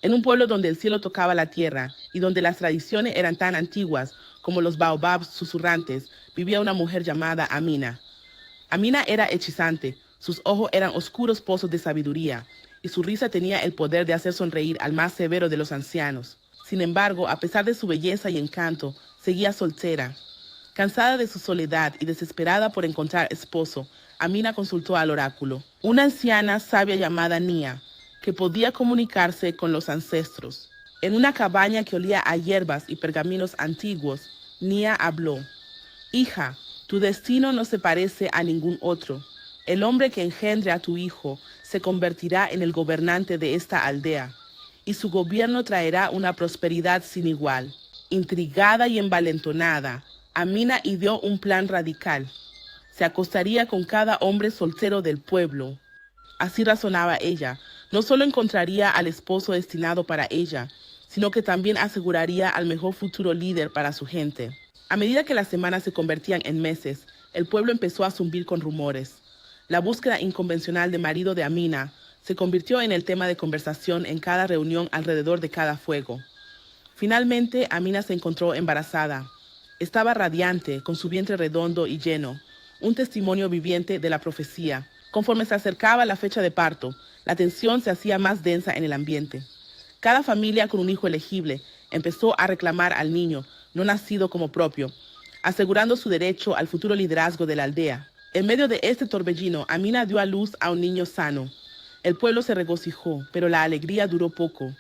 En un pueblo donde el cielo tocaba la tierra y donde las tradiciones eran tan antiguas como los baobabs susurrantes, vivía una mujer llamada Amina. Amina era hechizante, sus ojos eran oscuros pozos de sabiduría, y su risa tenía el poder de hacer sonreír al más severo de los ancianos. Sin embargo, a pesar de su belleza y encanto, seguía soltera. Cansada de su soledad y desesperada por encontrar esposo, Amina consultó al oráculo, una anciana sabia llamada Nia, que podía comunicarse con los ancestros. En una cabaña que olía a hierbas y pergaminos antiguos, Nia habló. Hija, tu destino no se parece a ningún otro. El hombre que engendre a tu hijo se convertirá en el gobernante de esta aldea, y su gobierno traerá una prosperidad sin igual. Intrigada y envalentonada, Amina ideó un plan radical. Se acostaría con cada hombre soltero del pueblo. Así razonaba ella. No solo encontraría al esposo destinado para ella, sino que también aseguraría al mejor futuro líder para su gente. A medida que las semanas se convertían en meses, el pueblo empezó a zumbir con rumores. La búsqueda inconvencional de marido de Amina se convirtió en el tema de conversación en cada reunión alrededor de cada fuego. Finalmente, Amina se encontró embarazada. Estaba radiante, con su vientre redondo y lleno, un testimonio viviente de la profecía. Conforme se acercaba la fecha de parto, la tensión se hacía más densa en el ambiente. Cada familia con un hijo elegible empezó a reclamar al niño, no nacido como propio, asegurando su derecho al futuro liderazgo de la aldea. En medio de este torbellino, Amina dio a luz a un niño sano. El pueblo se regocijó, pero la alegría duró poco,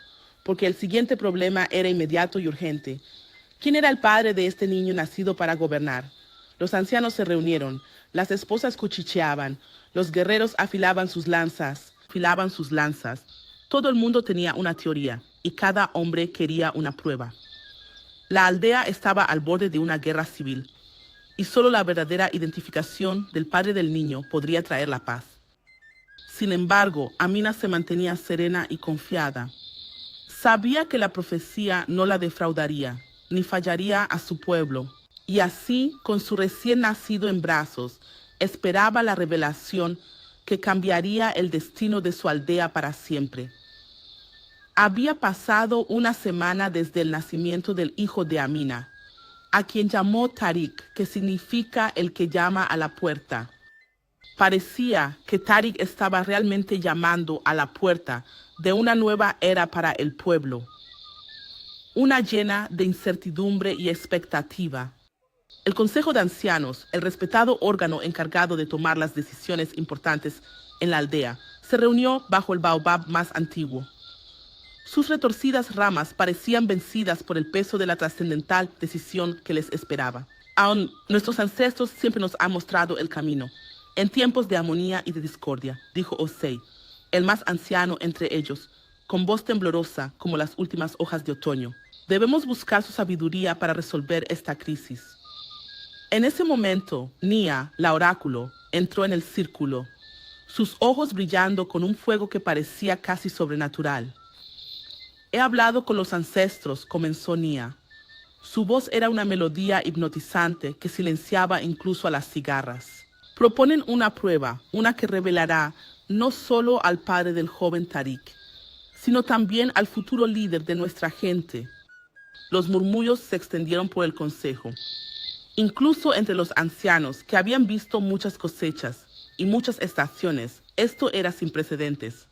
porque el siguiente problema era inmediato y urgente. ¿Quién era el padre de este niño nacido para gobernar? Los ancianos se reunieron, las esposas cuchicheaban, los guerreros afilaban sus lanzas. Todo el mundo tenía una teoría, y cada hombre quería una prueba. La aldea estaba al borde de una guerra civil, y solo la verdadera identificación del padre del niño podría traer la paz. Sin embargo, Amina se mantenía serena y confiada. Sabía que la profecía no la defraudaría, ni fallaría a su pueblo, y así, con su recién nacido en brazos, esperaba la revelación que cambiaría el destino de su aldea para siempre. Había pasado una semana desde el nacimiento del hijo de Amina, a quien llamó Tariq, que significa el que llama a la puerta. Parecía que Tariq estaba realmente llamando a la puerta de una nueva era para el pueblo, una llena de incertidumbre y expectativa. El Consejo de Ancianos, el respetado órgano encargado de tomar las decisiones importantes en la aldea, se reunió bajo el baobab más antiguo. Sus retorcidas ramas parecían vencidas por el peso de la trascendental decisión que les esperaba. Aún nuestros ancestros siempre nos han mostrado el camino, en tiempos de armonía y de discordia, dijo Osei, el más anciano entre ellos, con voz temblorosa como las últimas hojas de otoño. Debemos buscar su sabiduría para resolver esta crisis. En ese momento, Nia, la oráculo, entró en el círculo, sus ojos brillando con un fuego que parecía casi sobrenatural. He hablado con los ancestros, comenzó Nia. Su voz era una melodía hipnotizante que silenciaba incluso a las cigarras. Proponen una prueba, una que revelará no solo al padre del joven Tariq, sino también al futuro líder de nuestra gente. Los murmullos se extendieron por el consejo. Incluso entre los ancianos, que habían visto muchas cosechas y muchas estaciones, esto era sin precedentes.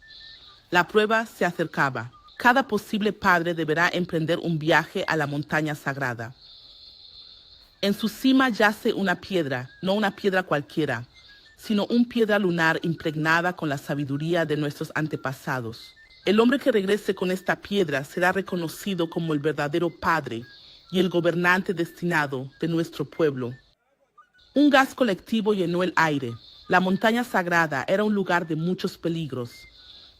La prueba se acercaba. Cada posible padre deberá emprender un viaje a la montaña sagrada. En su cima yace una piedra, no una piedra cualquiera, sino una piedra lunar impregnada con la sabiduría de nuestros antepasados. El hombre que regrese con esta piedra será reconocido como el verdadero padre y el gobernante destinado de nuestro pueblo. Un gas colectivo llenó el aire. La montaña sagrada era un lugar de muchos peligros.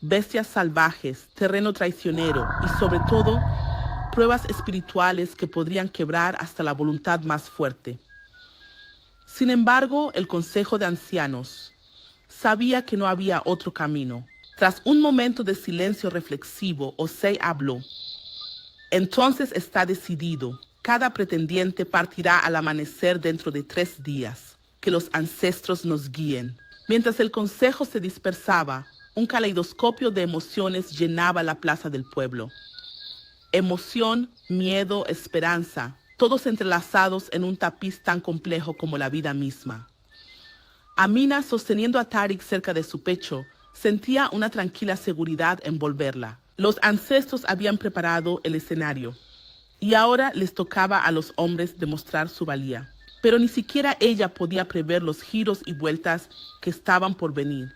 Bestias salvajes, terreno traicionero y sobre todo, pruebas espirituales que podrían quebrar hasta la voluntad más fuerte. Sin embargo, el Consejo de Ancianos sabía que no había otro camino. Tras un momento de silencio reflexivo, Osei habló. Entonces está decidido. Cada pretendiente partirá al amanecer dentro de 3 días. Que los ancestros nos guíen. Mientras el consejo se dispersaba, Un caleidoscopio de emociones llenaba la plaza del pueblo. Emoción, miedo, esperanza, todos entrelazados en un tapiz tan complejo como la vida misma. Amina, sosteniendo a Tariq cerca de su pecho, sentía una tranquila seguridad envolverla. Los ancestros habían preparado el escenario, y ahora les tocaba a los hombres demostrar su valía. Pero ni siquiera ella podía prever los giros y vueltas que estaban por venir,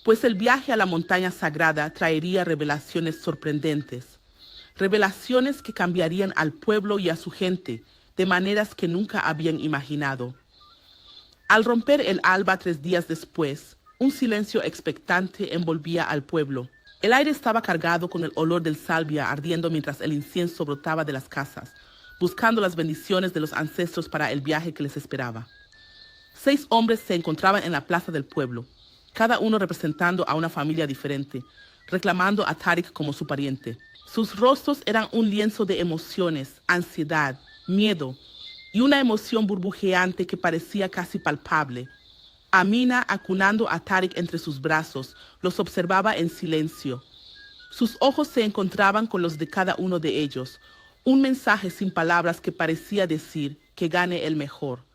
pues el viaje a la montaña sagrada traería revelaciones sorprendentes, revelaciones que cambiarían al pueblo y a su gente de maneras que nunca habían imaginado. Al romper el alba 3 días después, un silencio expectante envolvía al pueblo. El aire estaba cargado con el olor del salvia ardiendo mientras el incienso brotaba de las casas, buscando las bendiciones de los ancestros para el viaje que les esperaba. 6 hombres se encontraban en la plaza del pueblo, cada uno representando a una familia diferente, reclamando a Tariq como su pariente. Sus rostros eran un lienzo de emociones, ansiedad, miedo y una emoción burbujeante que parecía casi palpable. Amina, acunando a Tariq entre sus brazos, los observaba en silencio. Sus ojos se encontraban con los de cada uno de ellos, un mensaje sin palabras que parecía decir que gane el mejor.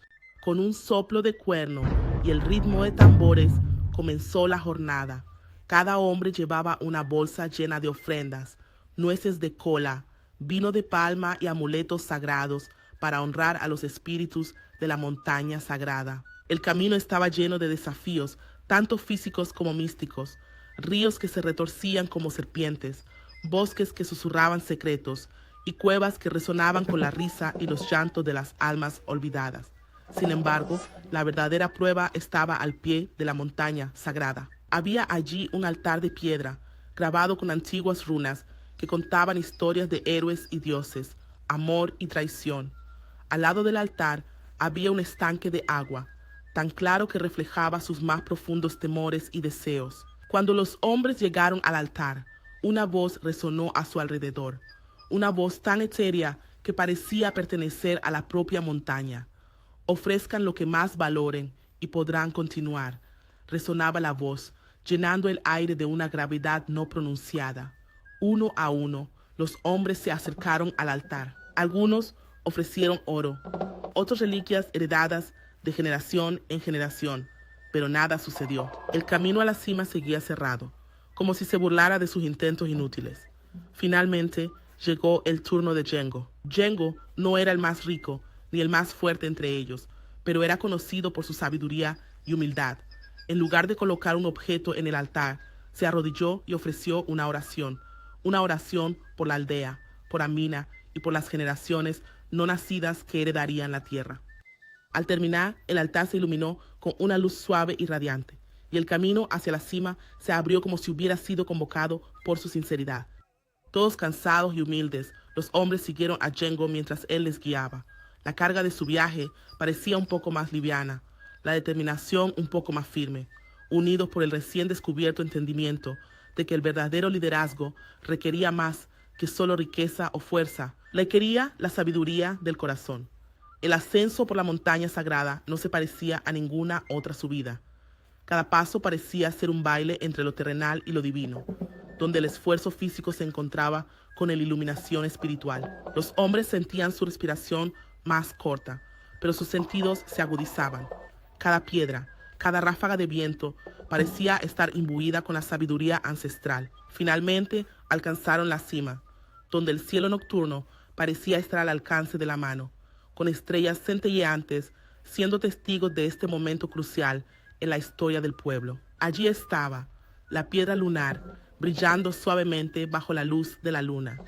Con un soplo de cuerno y el ritmo de tambores comenzó la jornada. Cada hombre llevaba una bolsa llena de ofrendas, nueces de cola, vino de palma y amuletos sagrados para honrar a los espíritus de la montaña sagrada. El camino estaba lleno de desafíos, tanto físicos como místicos, ríos que se retorcían como serpientes, bosques que susurraban secretos y cuevas que resonaban con la risa y los llantos de las almas olvidadas. Sin embargo, la verdadera prueba estaba al pie de la montaña sagrada. Había allí un altar de piedra, grabado con antiguas runas que contaban historias de héroes y dioses, amor y traición. Al lado del altar había un estanque de agua, tan claro que reflejaba sus más profundos temores y deseos. Cuando los hombres llegaron al altar, una voz resonó a su alrededor, una voz tan etérea que parecía pertenecer a la propia montaña. Ofrezcan lo que más valoren y podrán continuar, resonaba la voz, llenando el aire de una gravedad no pronunciada. Uno a uno, los hombres se acercaron al altar. Algunos ofrecieron oro, otras reliquias heredadas de generación en generación, pero nada sucedió. El camino a la cima seguía cerrado, como si se burlara de sus intentos inútiles. Finalmente, llegó el turno de Yengo. Yengo no era el más rico ni el más fuerte entre ellos, pero era conocido por su sabiduría y humildad. En lugar de colocar un objeto en el altar, se arrodilló y ofreció una oración por la aldea, por Amina y por las generaciones no nacidas que heredarían la tierra. Al terminar, el altar se iluminó con una luz suave y radiante, y el camino hacia la cima se abrió como si hubiera sido convocado por su sinceridad. Todos cansados y humildes, los hombres siguieron a Yengo mientras él les guiaba. La carga de su viaje parecía un poco más liviana, la determinación un poco más firme, unidos por el recién descubierto entendimiento de que el verdadero liderazgo requería más que solo riqueza o fuerza, requería la sabiduría del corazón. El ascenso por la montaña sagrada no se parecía a ninguna otra subida. Cada paso parecía ser un baile entre lo terrenal y lo divino, donde el esfuerzo físico se encontraba con la iluminación espiritual. Los hombres sentían su respiración más corta, pero sus sentidos se agudizaban. Cada piedra, cada ráfaga de viento parecía estar imbuida con la sabiduría ancestral. Finalmente alcanzaron la cima, donde el cielo nocturno parecía estar al alcance de la mano, con estrellas centelleantes siendo testigos de este momento crucial en la historia del pueblo. Allí estaba la piedra lunar, brillando suavemente bajo la luz de la luna,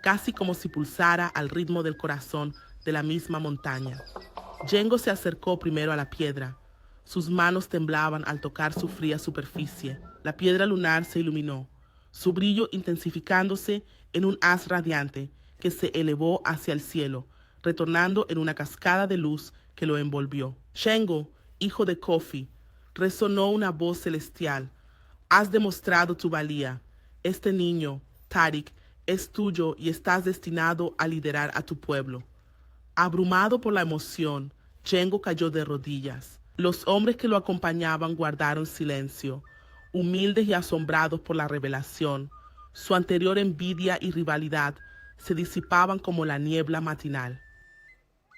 casi como si pulsara al ritmo del corazón de la misma montaña. Yengo se acercó primero a la piedra. Sus manos temblaban al tocar su fría superficie. La piedra lunar se iluminó, su brillo intensificándose en un haz radiante que se elevó hacia el cielo, retornando en una cascada de luz que lo envolvió. Yengo, hijo de Kofi, resonó una voz celestial. Has demostrado tu valía. Este niño, Tariq, es tuyo y estás destinado a liderar a tu pueblo. Abrumado por la emoción, Yengo cayó de rodillas. Los hombres que lo acompañaban guardaron silencio. Humildes y asombrados por la revelación, su anterior envidia y rivalidad se disipaban como la niebla matinal.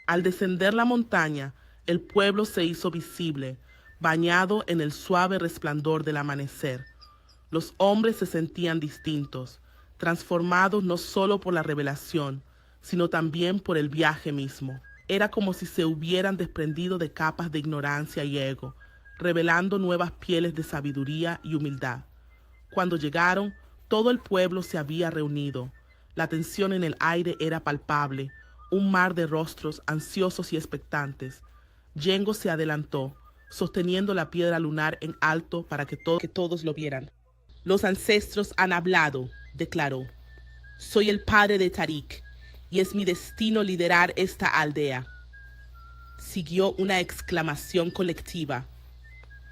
Al descender la montaña, el pueblo se hizo visible, bañado en el suave resplandor del amanecer. Los hombres se sentían distintos, transformados no solo por la revelación, sino también por el viaje mismo. Era como si se hubieran desprendido de capas de ignorancia y ego, revelando nuevas pieles de sabiduría y humildad. Cuando llegaron, todo el pueblo se había reunido. La tensión en el aire era palpable, un mar de rostros ansiosos y expectantes. Yengo se adelantó, sosteniendo la piedra lunar en alto para que todos lo vieran. Los ancestros han hablado, declaró. Soy el padre de Tariq, y es mi destino liderar esta aldea. Siguió una exclamación colectiva.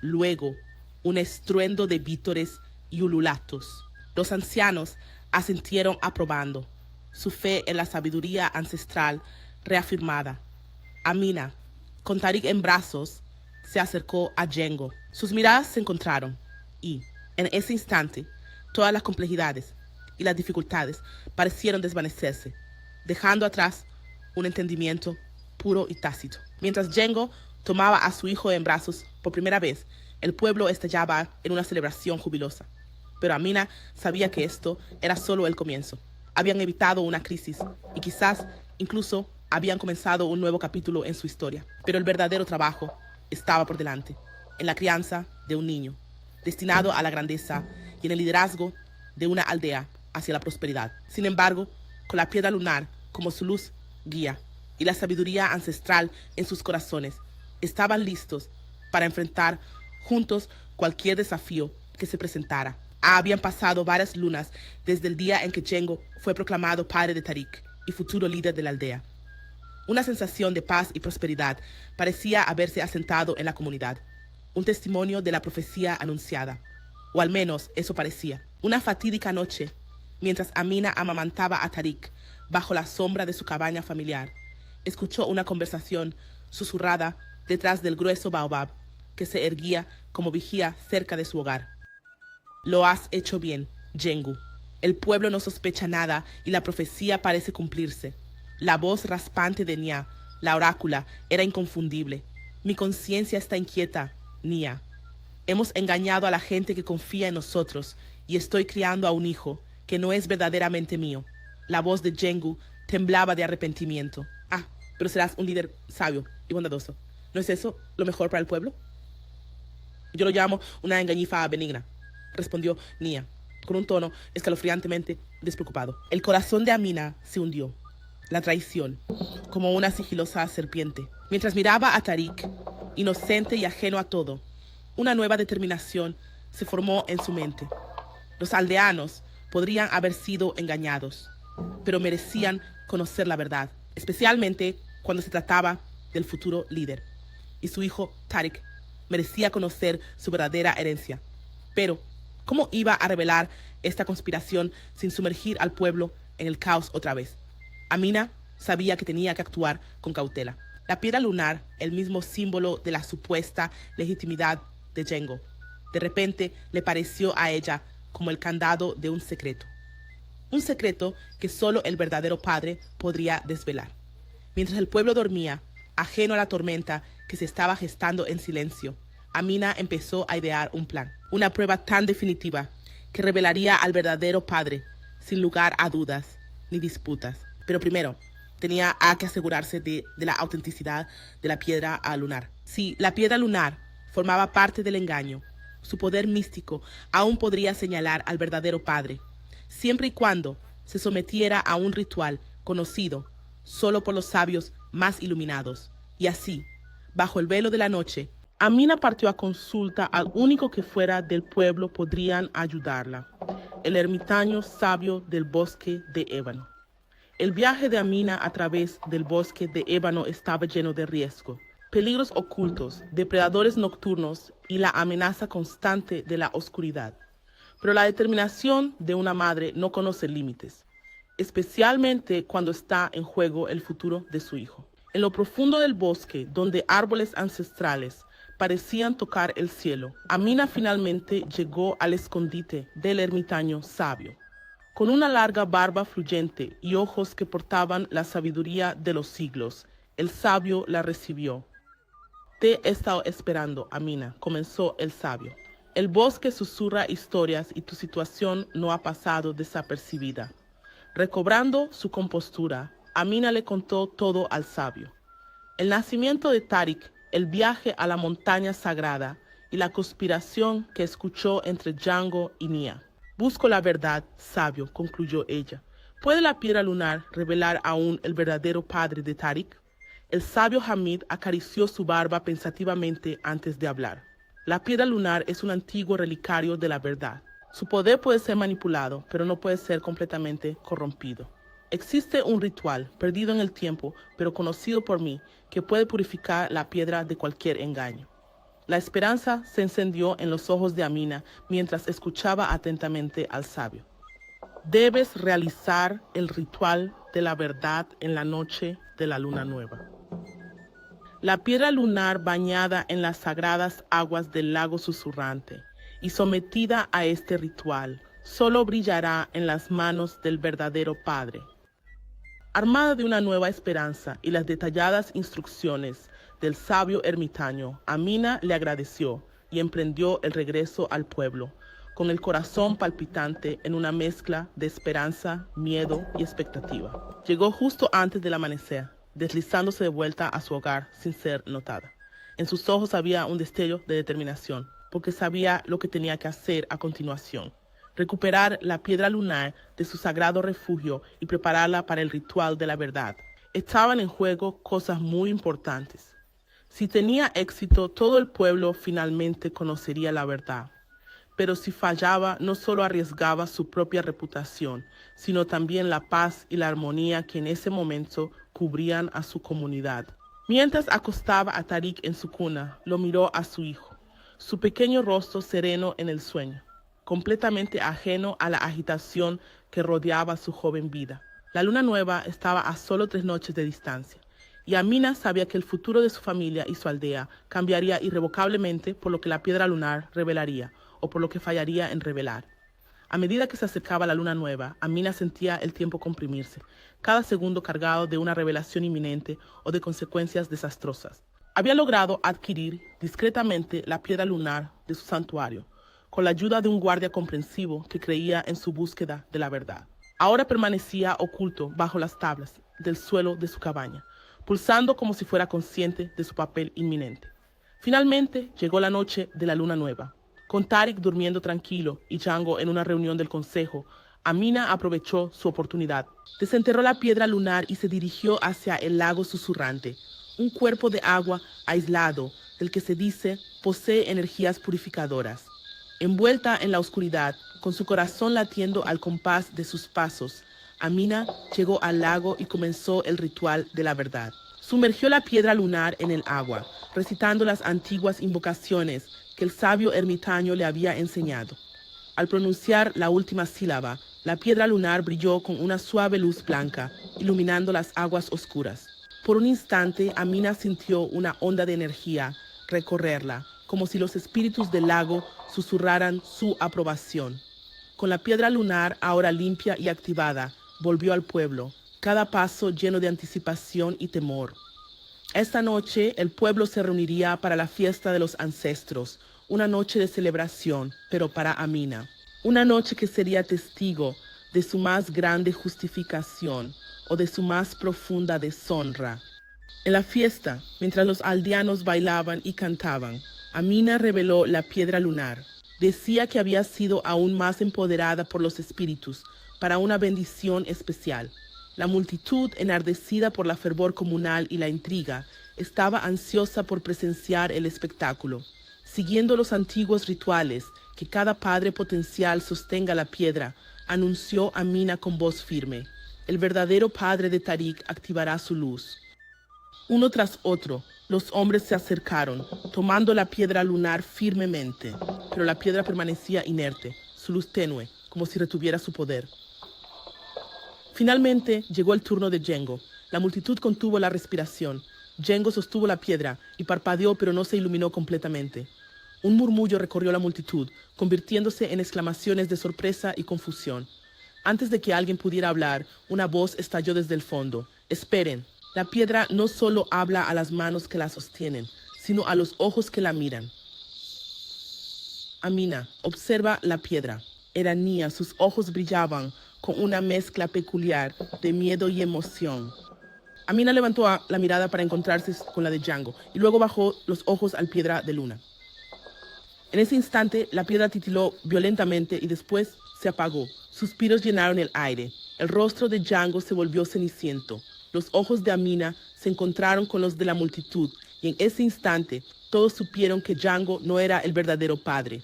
Luego, un estruendo de vítores y ululatos. Los ancianos asintieron aprobando, su fe en la sabiduría ancestral reafirmada. Amina, con Tariq en brazos, se acercó a Yengo. Sus miradas se encontraron y, en ese instante, todas las complejidades y las dificultades parecieron desvanecerse, dejando atrás un entendimiento puro y tácito. Mientras Yengo tomaba a su hijo en brazos por primera vez, el pueblo estallaba en una celebración jubilosa. Pero Amina sabía que esto era solo el comienzo. Habían evitado una crisis y quizás incluso habían comenzado un nuevo capítulo en su historia. Pero el verdadero trabajo estaba por delante, en la crianza de un niño, destinado a la grandeza y en el liderazgo de una aldea hacia la prosperidad. Sin embargo, con la piedra lunar como su luz guía y la sabiduría ancestral en sus corazones, estaban listos para enfrentar juntos cualquier desafío que se presentara. Habían pasado varias lunas desde el día en que Yengo fue proclamado padre de Tariq y futuro líder de la aldea. Una sensación de paz y prosperidad parecía haberse asentado en la comunidad, un testimonio de la profecía anunciada, o al menos eso parecía. Una fatídica noche, mientras Amina amamantaba a Tariq bajo la sombra de su cabaña familiar, escuchó una conversación susurrada detrás del grueso baobab que se erguía como vigía cerca de su hogar. Lo has hecho bien, Yengo. El pueblo no sospecha nada y la profecía parece cumplirse. La voz raspante de Nia, la orácula, era inconfundible. Mi conciencia está inquieta, Nia. Hemos engañado a la gente que confía en nosotros y estoy criando a un hijo que no es verdaderamente mío. La voz de Yengo temblaba de arrepentimiento. Ah, pero serás un líder sabio y bondadoso. ¿No es eso lo mejor para el pueblo? Yo lo llamo una engañifa benigna, respondió Nia, con un tono escalofriantemente despreocupado. El corazón de Amina se hundió. La traición, como una sigilosa serpiente. Mientras miraba a Tariq, inocente y ajeno a todo, una nueva determinación se formó en su mente. Los aldeanos podrían haber sido engañados, pero merecían conocer la verdad, especialmente cuando se trataba del futuro líder. Y su hijo, Tariq, merecía conocer su verdadera herencia. Pero, ¿cómo iba a revelar esta conspiración sin sumergir al pueblo en el caos otra vez? Amina sabía que tenía que actuar con cautela. La piedra lunar, el mismo símbolo de la supuesta legitimidad de Yengo, de repente le pareció a ella como el candado de un secreto. Un secreto que solo el verdadero padre podría desvelar. Mientras el pueblo dormía, ajeno a la tormenta que se estaba gestando en silencio, Amina empezó a idear un plan. Una prueba tan definitiva que revelaría al verdadero padre, sin lugar a dudas ni disputas. Pero primero, tenía que asegurarse de la autenticidad de la piedra lunar. Si la piedra lunar formaba parte del engaño, su poder místico aún podría señalar al verdadero padre, siempre y cuando se sometiera a un ritual conocido solo por los sabios más iluminados. Y así, bajo el velo de la noche, Amina partió a consulta al único que fuera del pueblo podrían ayudarla, el ermitaño sabio del bosque de ébano. El viaje de Amina a través del bosque de ébano estaba lleno de riesgo, peligros ocultos, depredadores nocturnos y la amenaza constante de la oscuridad. Pero la determinación de una madre no conoce límites, especialmente cuando está en juego el futuro de su hijo. En lo profundo del bosque, donde árboles ancestrales parecían tocar el cielo. Amina finalmente llegó al escondite del ermitaño sabio. Con una larga barba fluyente y ojos que portaban la sabiduría de los siglos, el sabio la recibió. Te he estado esperando, Amina, comenzó el sabio. El bosque susurra historias y tu situación no ha pasado desapercibida. Recobrando su compostura, Amina le contó todo al sabio. El nacimiento de Tariq, el viaje a la montaña sagrada y la conspiración que escuchó entre Django y Nia. Busco la verdad, sabio, concluyó ella. ¿Puede la piedra lunar revelar aún el verdadero padre de Tariq? El sabio Hamid acarició su barba pensativamente antes de hablar. La piedra lunar es un antiguo relicario de la verdad. Su poder puede ser manipulado, pero no puede ser completamente corrompido. Existe un ritual, perdido en el tiempo, pero conocido por mí, que puede purificar la piedra de cualquier engaño. La esperanza se encendió en los ojos de Amina mientras escuchaba atentamente al sabio. Debes realizar el ritual de la verdad en la noche de la luna nueva. La piedra lunar bañada en las sagradas aguas del lago susurrante y sometida a este ritual, solo brillará en las manos del verdadero Padre. Armada de una nueva esperanza y las detalladas instrucciones del sabio ermitaño, Amina le agradeció y emprendió el regreso al pueblo, con el corazón palpitante en una mezcla de esperanza, miedo y expectativa. Llegó justo antes del amanecer, deslizándose de vuelta a su hogar sin ser notada. En sus ojos había un destello de determinación, porque sabía lo que tenía que hacer a continuación. Recuperar la piedra lunar de su sagrado refugio y prepararla para el ritual de la verdad. Estaban en juego cosas muy importantes. Si tenía éxito, todo el pueblo finalmente conocería la verdad. Pero si fallaba, no solo arriesgaba su propia reputación, sino también la paz y la armonía que en ese momento cubrían a su comunidad. Mientras acostaba a Tariq en su cuna, lo miró a su hijo, su pequeño rostro sereno en el sueño, completamente ajeno a la agitación que rodeaba su joven vida. La luna nueva estaba a solo 3 noches de distancia, y Amina sabía que el futuro de su familia y su aldea cambiaría irrevocablemente por lo que la piedra lunar revelaría, o por lo que fallaría en revelar. A medida que se acercaba la luna nueva, Amina sentía el tiempo comprimirse, cada segundo cargado de una revelación inminente o de consecuencias desastrosas. Había logrado adquirir discretamente la piedra lunar de su santuario, con la ayuda de un guardia comprensivo que creía en su búsqueda de la verdad. Ahora permanecía oculto bajo las tablas del suelo de su cabaña, pulsando como si fuera consciente de su papel inminente. Finalmente llegó la noche de la luna nueva. Con Tariq durmiendo tranquilo y Django en una reunión del consejo, Amina aprovechó su oportunidad. Desenterró la piedra lunar y se dirigió hacia el lago susurrante, un cuerpo de agua aislado del que se dice posee energías purificadoras. Envuelta en la oscuridad, con su corazón latiendo al compás de sus pasos, Amina llegó al lago y comenzó el ritual de la verdad. Sumergió la piedra lunar en el agua, recitando las antiguas invocaciones que el sabio ermitaño le había enseñado. Al pronunciar la última sílaba, la piedra lunar brilló con una suave luz blanca, iluminando las aguas oscuras. Por un instante, Amina sintió una onda de energía recorrerla, como si los espíritus del lago susurraran su aprobación. Con la piedra lunar ahora limpia y activada, volvió al pueblo, cada paso lleno de anticipación y temor. Esta noche el pueblo se reuniría para la fiesta de los ancestros, una noche de celebración, pero para Amina. Una noche que sería testigo de su más grande justificación o de su más profunda deshonra. En la fiesta, mientras los aldeanos bailaban y cantaban, Amina reveló la piedra lunar. Decía que había sido aún más empoderada por los espíritus para una bendición especial. La multitud, enardecida por la fervor comunal y la intriga, estaba ansiosa por presenciar el espectáculo. Siguiendo los antiguos rituales, que cada padre potencial sostenga la piedra, anunció Amina con voz firme: el verdadero padre de Tariq activará su luz. Uno tras otro, los hombres se acercaron, tomando la piedra lunar firmemente, pero la piedra permanecía inerte, su luz tenue, como si retuviera su poder. Finalmente llegó el turno de Django. La multitud contuvo la respiración. Yengo sostuvo la piedra y parpadeó, pero no se iluminó completamente. Un murmullo recorrió la multitud, convirtiéndose en exclamaciones de sorpresa y confusión. Antes de que alguien pudiera hablar, una voz estalló desde el fondo. «Esperen, la piedra no solo habla a las manos que la sostienen, sino a los ojos que la miran». Amina, observa la piedra. Era niña, sus ojos brillaban con una mezcla peculiar de miedo y emoción. Amina levantó la mirada para encontrarse con la de Django y luego bajó los ojos al piedra de luna. En ese instante, la piedra titiló violentamente y después se apagó. Suspiros llenaron el aire. El rostro de Django se volvió ceniciento. Los ojos de Amina se encontraron con los de la multitud y en ese instante todos supieron que Django no era el verdadero padre.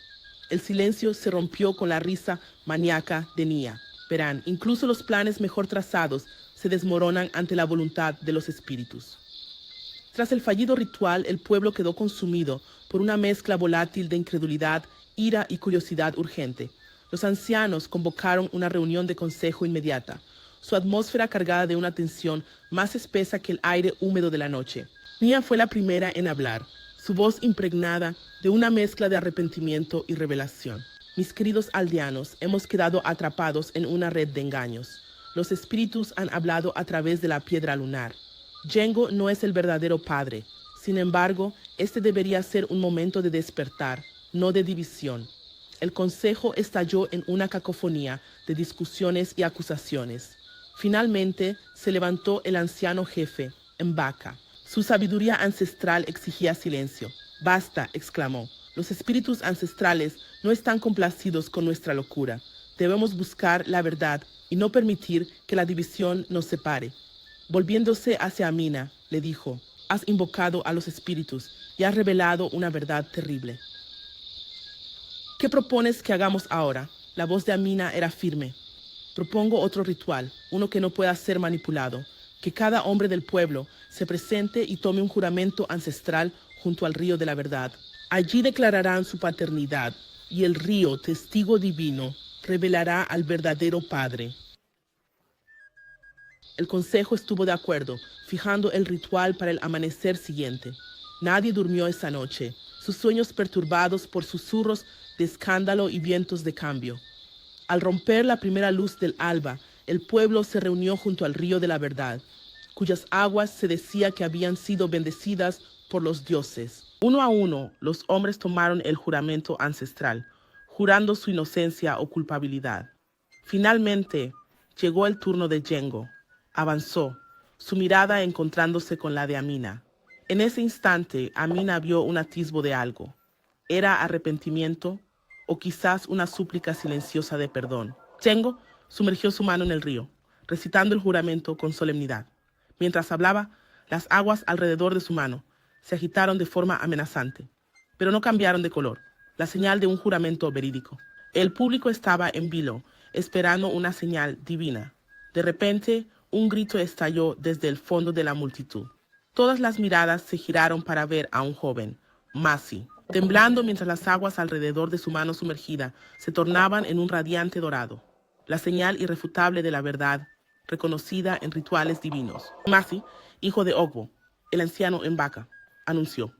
El silencio se rompió con la risa maníaca de Nia. Verán, incluso los planes mejor trazados se desmoronan ante la voluntad de los espíritus. Tras el fallido ritual, el pueblo quedó consumido por una mezcla volátil de incredulidad, ira y curiosidad urgente. Los ancianos convocaron una reunión de consejo inmediata, su atmósfera cargada de una tensión más espesa que el aire húmedo de la noche. Nia fue la primera en hablar, su voz impregnada de una mezcla de arrepentimiento y revelación. Mis queridos aldeanos, hemos quedado atrapados en una red de engaños. Los espíritus han hablado a través de la piedra lunar. Yengo no es el verdadero padre. Sin embargo, este debería ser un momento de despertar, no de división. El consejo estalló en una cacofonía de discusiones y acusaciones. Finalmente, se levantó el anciano jefe, Mbaka. Su sabiduría ancestral exigía silencio. «Basta», exclamó. «Los espíritus ancestrales no están complacidos con nuestra locura. Debemos buscar la verdad y no permitir que la división nos separe». Volviéndose hacia Amina, le dijo: «Has invocado a los espíritus y has revelado una verdad terrible. ¿Qué propones que hagamos ahora?» La voz de Amina era firme. «Propongo otro ritual, uno que no pueda ser manipulado. Que cada hombre del pueblo se presente y tome un juramento ancestral junto al río de la verdad. Allí declararán su paternidad y el río, testigo divino, revelará al verdadero padre». El consejo estuvo de acuerdo, fijando el ritual para el amanecer siguiente. Nadie durmió esa noche, sus sueños perturbados por susurros de escándalo y vientos de cambio. Al romper la primera luz del alba, el pueblo se reunió junto al río de la verdad, cuyas aguas se decía que habían sido bendecidas por los dioses. Uno a uno, los hombres tomaron el juramento ancestral, jurando su inocencia o culpabilidad. Finalmente, llegó el turno de Yengo. Avanzó, su mirada encontrándose con la de Amina. En ese instante, Amina vio un atisbo de algo. ¿Era arrepentimiento o quizás una súplica silenciosa de perdón? Yengo sumergió su mano en el río, recitando el juramento con solemnidad. Mientras hablaba, las aguas alrededor de su mano se agitaron de forma amenazante, pero no cambiaron de color, la señal de un juramento verídico. El público estaba en vilo, esperando una señal divina. De repente, un grito estalló desde el fondo de la multitud. Todas las miradas se giraron para ver a un joven, Masi, temblando mientras las aguas alrededor de su mano sumergida se tornaban en un radiante dorado, la señal irrefutable de la verdad, reconocida en rituales divinos. Masi, hijo de Ogbo, el anciano Mbaka, anunció: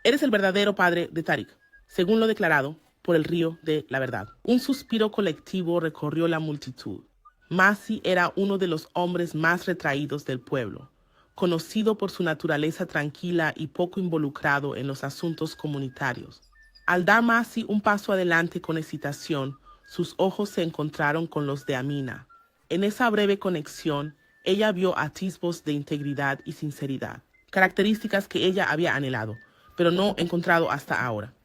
«Eres el verdadero padre de Tarik, según lo declarado por el río de la verdad». Un suspiro colectivo recorrió la multitud. Masi era uno de los hombres más retraídos del pueblo, conocido por su naturaleza tranquila y poco involucrado en los asuntos comunitarios. Al dar Masi un paso adelante con hesitación, sus ojos se encontraron con los de Amina. En esa breve conexión, ella vio atisbos de integridad y sinceridad, características que ella había anhelado, pero no encontrado hasta ahora.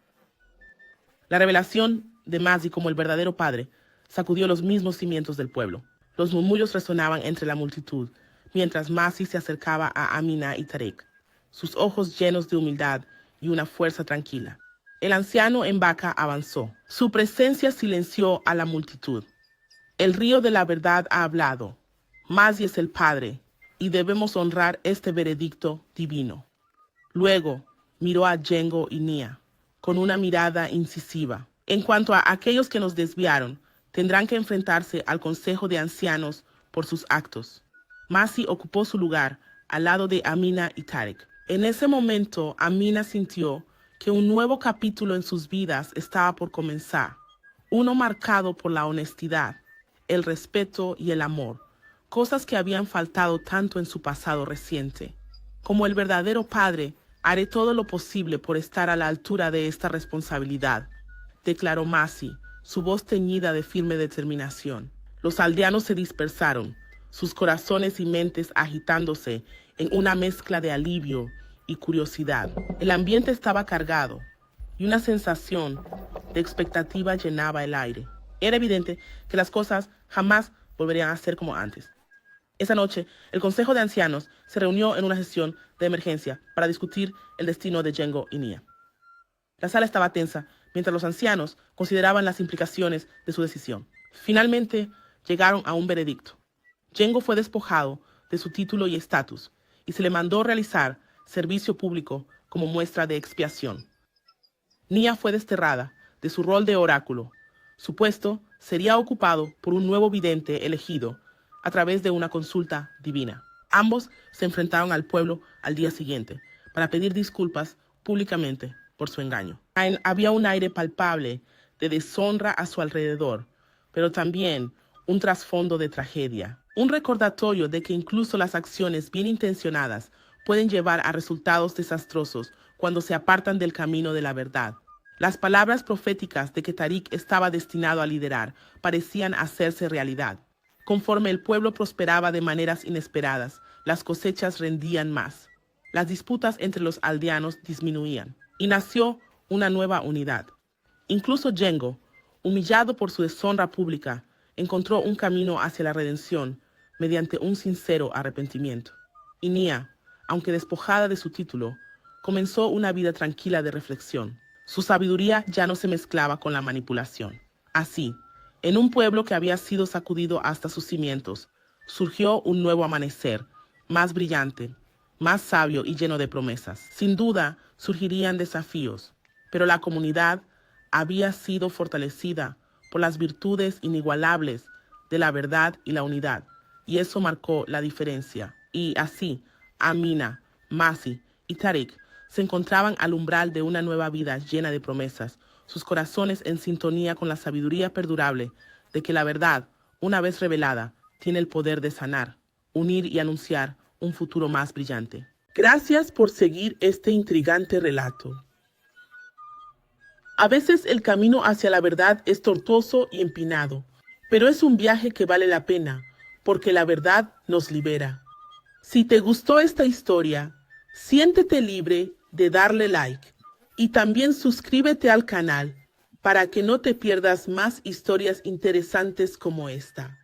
La revelación de Masi como el verdadero padre sacudió los mismos cimientos del pueblo. Los murmullos resonaban entre la multitud, mientras Masi se acercaba a Amina y Tarik, sus ojos llenos de humildad y una fuerza tranquila. El anciano Mbaka avanzó. Su presencia silenció a la multitud. «El río de la verdad ha hablado. Masi es el padre, y debemos honrar este veredicto divino». Luego miró a Yengo y Nia, con una mirada incisiva. «En cuanto a aquellos que nos desviaron, tendrán que enfrentarse al Consejo de Ancianos por sus actos». Masi ocupó su lugar, al lado de Amina y Tariq. En ese momento, Amina sintió que un nuevo capítulo en sus vidas estaba por comenzar, uno marcado por la honestidad, el respeto y el amor, cosas que habían faltado tanto en su pasado reciente. Como el verdadero padre, haré todo lo posible por estar a la altura de esta responsabilidad, declaró Masi, su voz teñida de firme determinación. Los aldeanos se dispersaron, sus corazones y mentes agitándose en una mezcla de alivio y curiosidad. El ambiente estaba cargado y una sensación de expectativa llenaba el aire. Era evidente que las cosas jamás volverían a ser como antes. Esa noche, el Consejo de Ancianos se reunió en una sesión de emergencia para discutir el destino de Yengo y Nia. La sala estaba tensa mientras los ancianos consideraban las implicaciones de su decisión. Finalmente, llegaron a un veredicto. Yengo fue despojado de su título y estatus y se le mandó realizar servicio público como muestra de expiación. Nia fue desterrada de su rol de oráculo. Su puesto sería ocupado por un nuevo vidente elegido a través de una consulta divina. Ambos se enfrentaron al pueblo al día siguiente para pedir disculpas públicamente por su engaño. Había un aire palpable de deshonra a su alrededor, pero también un trasfondo de tragedia. Un recordatorio de que incluso las acciones bien intencionadas pueden llevar a resultados desastrosos cuando se apartan del camino de la verdad. Las palabras proféticas de que Tariq estaba destinado a liderar parecían hacerse realidad. Conforme el pueblo prosperaba de maneras inesperadas, las cosechas rendían más. Las disputas entre los aldeanos disminuían y nació una nueva unidad. Incluso Yengo, humillado por su deshonra pública, encontró un camino hacia la redención mediante un sincero arrepentimiento. Y Nia, aunque despojada de su título, comenzó una vida tranquila de reflexión. Su sabiduría ya no se mezclaba con la manipulación. Así, en un pueblo que había sido sacudido hasta sus cimientos, surgió un nuevo amanecer, más brillante, más sabio y lleno de promesas. Sin duda, surgirían desafíos, pero la comunidad había sido fortalecida por las virtudes inigualables de la verdad y la unidad, y eso marcó la diferencia. Y así, Amina, Masi y Tariq se encontraban al umbral de una nueva vida llena de promesas, sus corazones en sintonía con la sabiduría perdurable de que la verdad, una vez revelada, tiene el poder de sanar, unir y anunciar un futuro más brillante. Gracias por seguir este intrigante relato. A veces el camino hacia la verdad es tortuoso y empinado, pero es un viaje que vale la pena, porque la verdad nos libera. Si te gustó esta historia, siéntete libre de darle like y también suscríbete al canal para que no te pierdas más historias interesantes como esta.